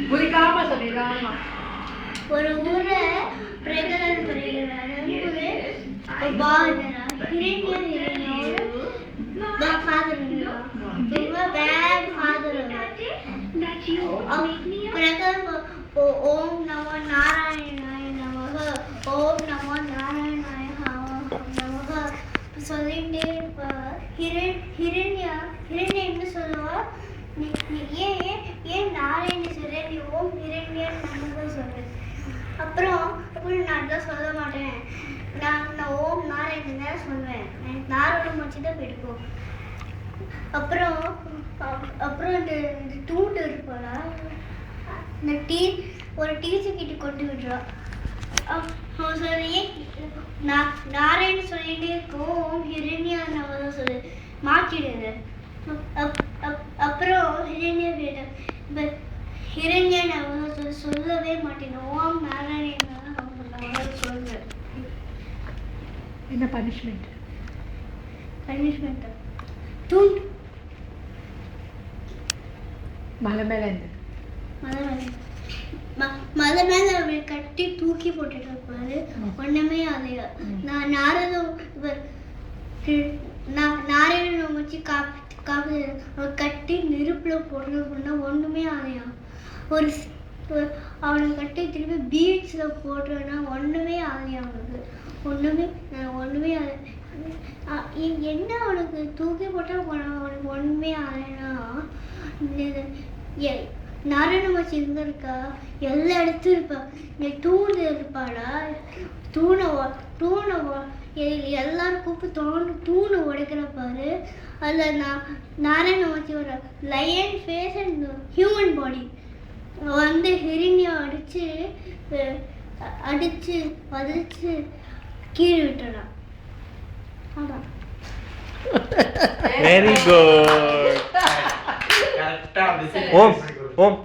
புரிக்காம சொல்லிடாமா. ஒரு ஊர்ல பிரகலன் சொல்லிடுறாரு. ஓம் நமோ நாராயணாய நமக, ஓம் நமோ நாராயணாய நமக சொல்லிட்டே இருப்பார். ஹிரண்யா என்ன சொல்லுவா, நீ ஏன் நாராயண சொல்ற, நீ ஓம் ஹிரண்யா நமக சொல்லு. அப்புறம் நான் தான் சொல்ல மாட்டேன், நான் ஓம் நாராயணன் தான் சொல்லுவேன், எனக்கு நாராயணம் வச்சு தான் பிடிக்கும். அப்புறம் இந்த தூண்டு இருப்பாளா, இந்த ஒரு டீச்சர் கிட்ட கொண்டு விடுறா. அவன் சொல்லி நாராயணன் சொல்லிட்டே இருக்கும், ஓம் ஹிரண்யா நம்ம சொல்லு மாற்றிடுது. அப்புறம் ஹிரண்யா நம்ம சொல்லவே மாட்டேன், ஓம் நாராயணன் சொல்லுவேன். என்ன பனிஷ்மெண்ட்? தூண்டு மலை மேல அவரை கட்டி தூக்கி போட்டுட்டு இருப்பாரு. ஒண்ணுமே ஆலையா. நாராயணன் வச்சு காப்பு கட்டி நெருப்புல போடுறதுன்னா ஒண்ணுமே ஆலையா. அவனை கட்டி திருப்பி பீச்ல போடுறேன்னா ஒண்ணுமே ஆலையா. அவனுக்கு ஒண்ணுமே ஆலை. என்ன அவனுக்கு தூக்கி போட்டா அவனுக்கு ஒண்ணுமே ஆலைன்னா, நாராயணன் வச்சு எங்க இருக்கா, எல்லா இடத்தும் இருப்பா. நீ தூண் இருப்பாளா, தூணை எல்லாரும் கூப்பிட்டு தூணை உடைக்கிற பாரு. அதில் நாராயணன் வச்சு ஒரு lion face and human body வந்து ஹிரண்யா அடிச்சு வதச்சு கீழே விட்டுறான். அதான். Very good. ஓம்